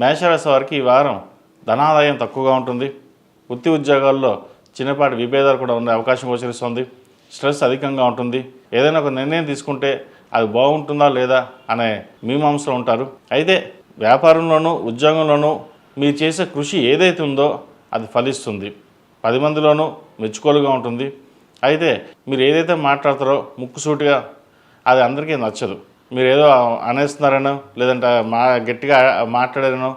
మేషరాశి వారికి ఈ వారం ధనాదాయం తక్కువగా ఉంటుంది. వృత్తి ఉద్యోగాల్లో చిన్నపాటి విభేదాలు కూడా ఉండే అవకాశం గోచరిస్తుంది. స్ట్రెస్ అధికంగా ఉంటుంది. ఏదైనా ఒక నిర్ణయం తీసుకుంటే అది బాగుంటుందా లేదా అనే మీమాంసలో ఉంటారు. అయితే వ్యాపారంలోనూ ఉద్యోగంలోనూ మీరు చేసే కృషి ఏదైతే ఉందో అది ఫలిస్తుంది. 10 మందిలోనూ మెచ్చుకోలుగా ఉంటుంది. అయితే మీరు ఏదైతే మాట్లాడతారో ముక్కుసూటిగా అది అందరికీ నచ్చదు. మీరు ఏదో అనేస్తున్నారనో లేదంటే గట్టిగా మాట్లాడారనో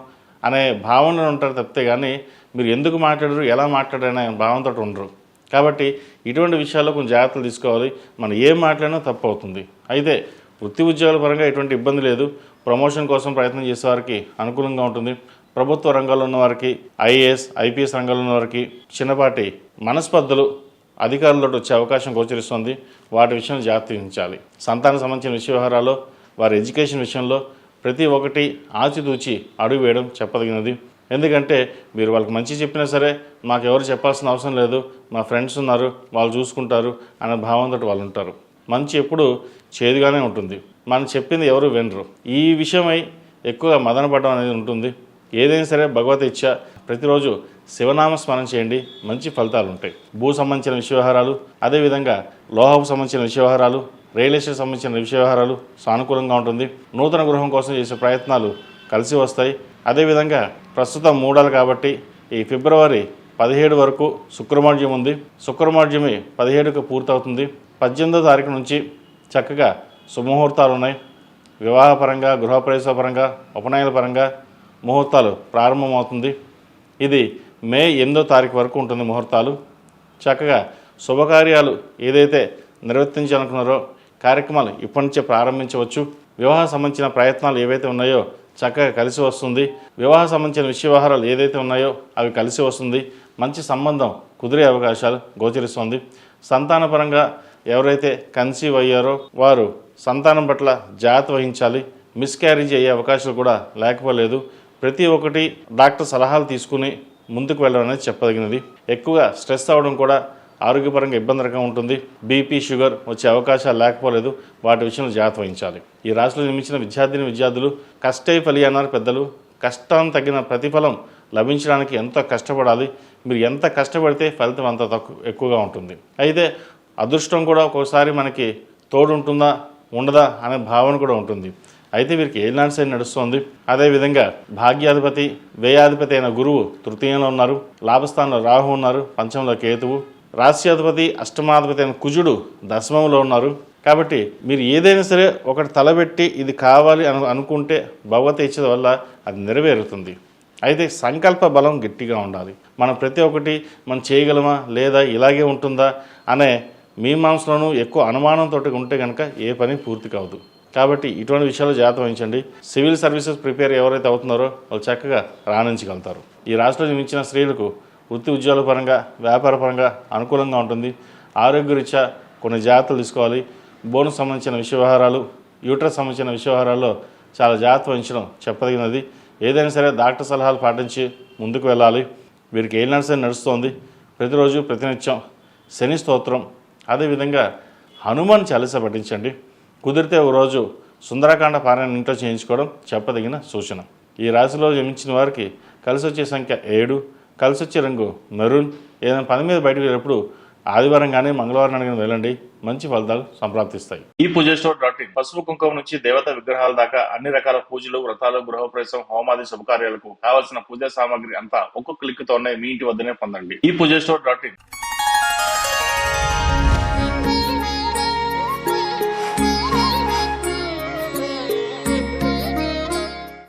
అనే భావనలో ఉంటారు తప్పితే కానీ మీరు ఎందుకు మాట్లాడరు, ఎలా మాట్లాడారనే భావంతో ఉండరు. కాబట్టి ఇటువంటి విషయాల్లో కొంచెం జాగ్రత్తలు తీసుకోవాలి. మనం ఏం మాట్లాడినా తప్పు అవుతుంది. అయితే వృత్తి ఉద్యోగాల పరంగా ఎటువంటి ఇబ్బంది లేదు. ప్రమోషన్ కోసం ప్రయత్నం చేసే వారికి అనుకూలంగా ఉంటుంది. ప్రభుత్వ రంగంలో ఉన్న వారికి, ఐఏఎస్, ఐపీఎస్ రంగంలో ఉన్న వారికి చిన్నపాటి మనస్పర్ధలు అధికారులతో వచ్చే అవకాశం గోచరిస్తుంది. వాటి విషయంలో జాగ్రత్త వహించాలి. సంతానం సంబంధించిన విషయ వ్యవహారాల్లో, వారి ఎడ్యుకేషన్ విషయంలో ప్రతి ఒక్కటి ఆచితూచి అడుగు వేయడం చెప్పదగినది. ఎందుకంటే మీరు వాళ్ళకి మంచి చెప్పినా సరే మాకు ఎవరు చెప్పాల్సిన అవసరం లేదు, మా ఫ్రెండ్స్ ఉన్నారు వాళ్ళు చూసుకుంటారు అనే భావంతో వాళ్ళు ఉంటారు. మంచి ఎప్పుడు చేదుగానే ఉంటుంది. మనం చెప్పింది ఎవరు వినరు. ఈ విషయమై ఎక్కువగా మదనపడడం అనేది ఉంటుంది. ఏదైనా సరే భగవత్ ఇచ్చా ప్రతిరోజు శివనామ స్మరణ చేయండి, మంచి ఫలితాలు ఉంటాయి. భూ సంబంధించిన విషయ వ్యవహారాలు, అదేవిధంగా లోహపు సంబంధించిన విషయ వ్యవహారాలు, రియల్ ఎస్టేట్ సంబంధించిన విషయ వ్యవహారాలు సానుకూలంగా ఉంటుంది. నూతన గృహం కోసం చేసే ప్రయత్నాలు కలిసి వస్తాయి. అదేవిధంగా ప్రస్తుతం మూడాలు కాబట్టి ఈ ఫిబ్రవరి 17 వరకు శుక్రమార్జ్యం ఉంది. శుక్రమార్జ్యమి 17కు పూర్తవుతుంది. 18వ తారీఖు నుంచి చక్కగా శుభముహూర్తాలు ఉన్నాయి. వివాహపరంగా, గృహప్రవేశ పరంగా, ఉపనయన పరంగా ముహూర్తాలు ప్రారంభమవుతుంది. ఇది మే 8వ తారీఖు వరకు ఉంటుంది ముహూర్తాలు. చక్కగా శుభకార్యాలు ఏదైతే నిర్వర్తించాలనుకున్నారో కార్యక్రమాలు ఇప్పటి నుంచే ప్రారంభించవచ్చు. వివాహ సంబంధించిన ప్రయత్నాలు ఏవైతే ఉన్నాయో చక్కగా కలిసి వస్తుంది. వివాహ సంబంధించిన విషయ వ్యవహారాలు ఏదైతే ఉన్నాయో అవి కలిసి వస్తుంది. మంచి సంబంధం కుదిరే అవకాశాలు గోచరిస్తుంది. సంతానపరంగా ఎవరైతే కన్సీవ్ అయ్యారో వారు సంతానం పట్ల జాగ్రత్త వహించాలి. మిస్క్యారేజ్ అయ్యే అవకాశాలు కూడా లేకపోలేదు. ప్రతి ఒక్కటి డాక్టర్ సలహాలు తీసుకుని ముందుకు వెళ్ళడం అనేది చెప్పదగినది. ఎక్కువగా స్ట్రెస్ అవ్వడం కూడా ఆరోగ్యపరంగా ఇబ్బందికరంగా ఉంటుంది. బీపీ, షుగర్ వచ్చే అవకాశాలు లేకపోలేదు. వాటి విషయంలో జాగ్రత్త వహించాలి. ఈ రాశిలో జన్మించిన విద్యార్థులు కష్టే ఫలి అన్నారు పెద్దలు. కష్టానికి తగిన ప్రతిఫలం లభించడానికి ఎంతో కష్టపడాలి. మీరు ఎంత కష్టపడితే ఫలితం అంత ఎక్కువగా ఉంటుంది. అయితే అదృష్టం కూడా ఒక్కోసారి మనకి తోడుంటుందా ఉండదా అనే భావన కూడా ఉంటుంది. అయితే వీరికి ఏలినాటి శని నడుస్తుంది. అదేవిధంగా భాగ్యాధిపతి, వ్యయాధిపతి అయిన గురువు తృతీయంలో ఉన్నారు. లాభస్థానంలో రాహు ఉన్నారు. పంచమంలో కేతువు. రాశ్యాధిపతి, అష్టమాధిపతి అయిన కుజుడు దశమంలో ఉన్నారు. కాబట్టి మీరు ఏదైనా సరే ఒకటి తలబెట్టి ఇది కావాలి అనుకుంటే భగవత్ ఇచ్చే వల్ల అది నెరవేరుతుంది. అయితే సంకల్ప బలం గట్టిగా ఉండాలి. మనం ప్రతి ఒక్కటి మనం చేయగలమా లేదా ఇలాగే ఉంటుందా అనే మీమాంసలోనూ ఎక్కువ అనుమానంతో ఉంటే కనుక ఏ పని పూర్తి కావదు. కాబట్టి ఇటువంటి విషయాలు జాగ్రత్త వహించండి. సివిల్ సర్వీసెస్ ప్రిపేర్ ఎవరైతే అవుతున్నారో వాళ్ళు చక్కగా రాణించగలుగుతారు. ఈ రాశిలో జన్మించిన స్త్రీలకు వృత్తి ఉద్యోగాల పరంగా, వ్యాపార పరంగా అనుకూలంగా ఉంటుంది. ఆరోగ్యరీత్యా కొన్ని జాగ్రత్తలు తీసుకోవాలి. బోనస్ సంబంధించిన విషయ వ్యవహారాలు, యూట్రస్ సంబంధించిన విషయ వ్యవహారాల్లో చాలా జాగ్రత్త వహించడం చెప్పదగినది. ఏదైనా సరే డాక్టర్ సలహాలు పాటించి ముందుకు వెళ్ళాలి. వీరికి ఏలినాటి శని నడుస్తోంది. ప్రతిరోజు ప్రతినిత్యం శని స్తోత్రం, అదేవిధంగా హనుమాన్ చాలీసా పఠించండి. కుదిరితే ఒక రోజు సుందరకాండ పారాయణ ఇంట్లో చేయించుకోవడం చెప్పదగిన సూచన. ఈ రాశిలో జన్మించిన వారికి కలిసి వచ్చే సంఖ్య 7, కలిసి వచ్చే రంగు మెరూన్. ఏదైనా పని మీద బయటకు వెళ్ళినప్పుడు ఆదివారం కానీ మంగళవారం కానీ వెళ్ళండి, మంచి ఫలితాలు సంప్రాప్తిస్తాయి. ఈ పూజస్టోర్.in పసుపు కుంకుమ నుంచి దేవతా విగ్రహాల దాకా అన్ని రకాల పూజలు, వ్రతాలు, గృహప్రవేశం, హోమాది శుభకార్యాలకు కావాల్సిన పూజా సామాగ్రి అంతా ఒక్కొక్క క్లిక్ తోనే మీ ఇంటి వద్దనే పొందండి. ఈ పూజస్టోర్.in